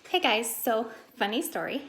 Hey guys, so funny story.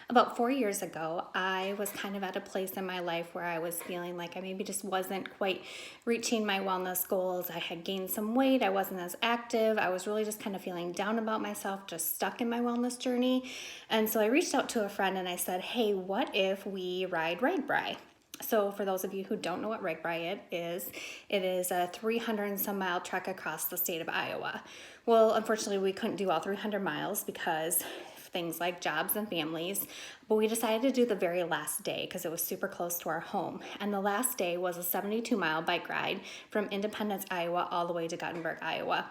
About 4 years ago, I was kind of at a place in my life where I was feeling like I maybe just wasn't quite reaching my wellness goals. I had gained some weight, I wasn't as active. I was really just kind of feeling down about myself, just stuck in my wellness journey. And so I reached out to a friend and I said, hey, what if we ride RAGBRAI? So for those of you who don't know what RAGBRAI it is a 300 and some mile trek across the state of Iowa. Well, unfortunately, we couldn't do all 300 miles because things like jobs and families, but we decided to do the very last day because it was super close to our home. And the last day was a 72-mile bike ride from Independence, Iowa, all the way to Guttenberg, Iowa.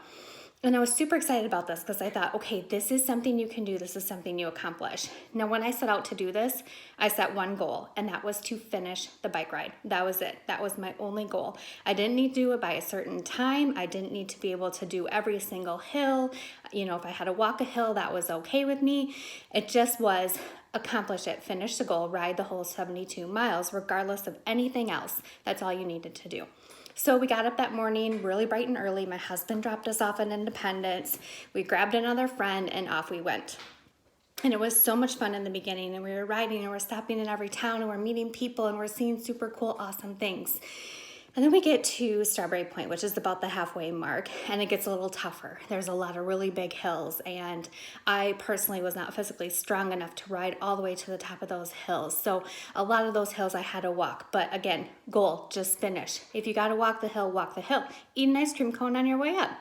And I was super excited about this because I thought, okay, this is something you can do. This is something you accomplish. Now, when I set out to do this, I set one goal, and that was to finish the bike ride. That was it. That was my only goal. I didn't need to do it by a certain time. I didn't need to be able to do every single hill. If I had to walk a hill, that was okay with me. It just was accomplish it, finish the goal, ride the whole 72 miles, regardless of anything else. That's all you needed to do. So we got up that morning really bright and early. My husband dropped us off at Independence. We grabbed another friend and off we went. And it was so much fun in the beginning, and we were riding and we're stopping in every town and we're meeting people and we're seeing super cool, awesome things. And then we get to Strawberry Point, which is about the halfway mark, and it gets a little tougher. There's a lot of really big hills, and I personally was not physically strong enough to ride all the way to the top of those hills. So a lot of those hills I had to walk, but again, goal, just finish. If you gotta walk the hill, walk the hill. Eat an ice cream cone on your way up.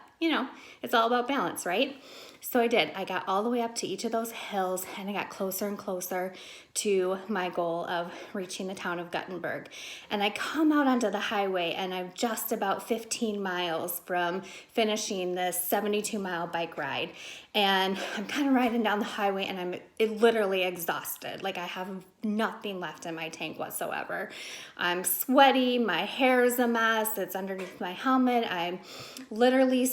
It's all about balance, right? So I did. I got all the way up to each of those hills, and I got closer and closer to my goal of reaching the town of Guttenberg. And I come out onto the highway, and I'm just about 15 miles from finishing this 72-mile bike ride. And I'm kind of riding down the highway, and I'm literally exhausted. Like, I have nothing left in my tank whatsoever. I'm sweaty. My hair is a mess. It's underneath my helmet. I'm literally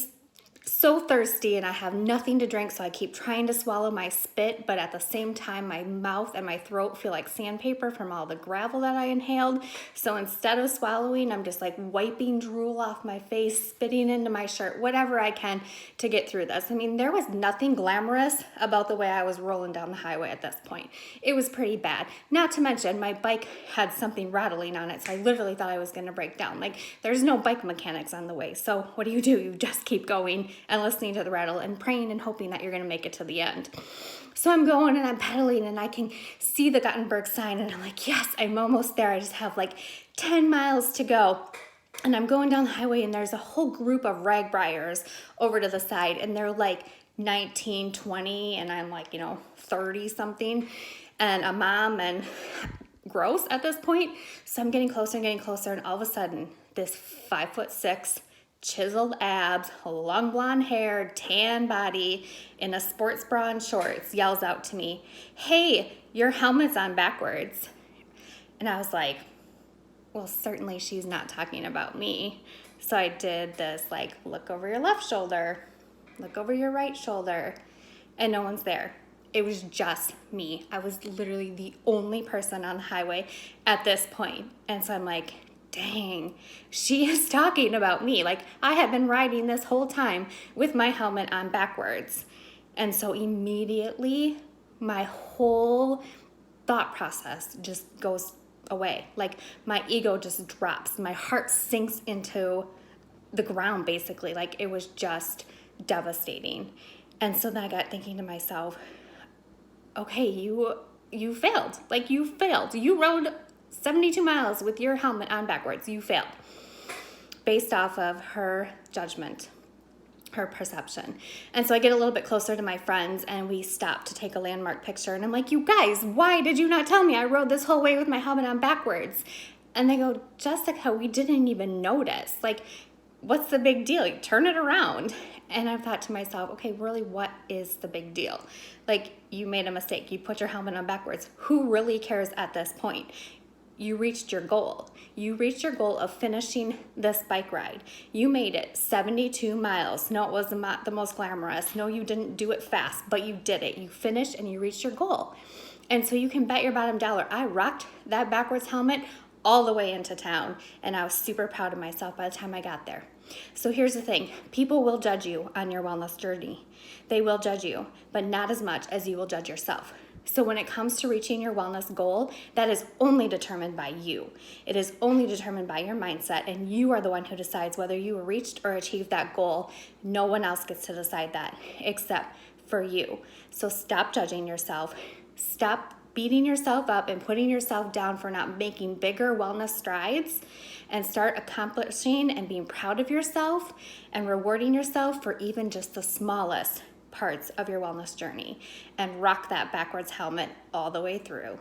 so thirsty and I have nothing to drink, so I keep trying to swallow my spit, but at the same time my mouth and my throat feel like sandpaper from all the gravel that I inhaled. So instead of swallowing, I'm just like wiping drool off my face, spitting into my shirt, whatever I can to get through this. I mean, there was nothing glamorous about the way I was rolling down the highway at this point. It was pretty bad. Not to mention my bike had something rattling on it, so I literally thought I was going to break down. Like, there's no bike mechanics on the way, so what do? You just keep going and listening to the rattle and praying and hoping that you're going to make it to the end. So I'm going and I'm pedaling and I can see the Guttenberg sign and I'm like, yes, I'm almost there. I just have like 10 miles to go. And I'm going down the highway and there's a whole group of RAGBRAIers over to the side, and they're like 19, 20, and I'm like, 30 something, and a mom and gross at this point. So I'm getting closer and getting closer, and all of a sudden this 5'6", chiseled abs, long blonde hair, tan body, in a sports bra and shorts, yells out to me, hey, your helmet's on backwards. And I was like, well, certainly she's not talking about me. So I did this, like, look over your left shoulder, look over your right shoulder, and no one's there. It was just me. I was literally the only person on the highway at this point. And so I'm like, dang, she is talking about me. Like, I have been riding this whole time with my helmet on backwards. And so immediately my whole thought process just goes away. Like, my ego just drops. My heart sinks into the ground, basically. Like, it was just devastating. And so then I got thinking to myself, okay, you failed. Like, you failed. You rode 72 miles with your helmet on backwards. You failed. Based off of her judgment, her perception. And so I get a little bit closer to my friends and we stop to take a landmark picture. And I'm like, you guys, why did you not tell me I rode this whole way with my helmet on backwards? And they go, Jessica, we didn't even notice. Like, what's the big deal? You turn it around. And I thought to myself, okay, really, what is the big deal? Like, you made a mistake. You put your helmet on backwards. Who really cares at this point? You reached your goal. You reached your goal of finishing this bike ride. You made it 72 miles. No, it wasn't the most glamorous. No, you didn't do it fast, but you did it. You finished and you reached your goal. And so you can bet your bottom dollar, I rocked that backwards helmet all the way into town, and I was super proud of myself by the time I got there. So here's the thing, people will judge you on your wellness journey. They will judge you, but not as much as you will judge yourself. So when it comes to reaching your wellness goal, that is only determined by you. It is only determined by your mindset, and you are the one who decides whether you reached or achieved that goal. No one else gets to decide that except for you. So stop judging yourself. Stop beating yourself up and putting yourself down for not making bigger wellness strides, and start accomplishing and being proud of yourself and rewarding yourself for even just the smallest parts of your wellness journey, and rock that backwards helmet all the way through.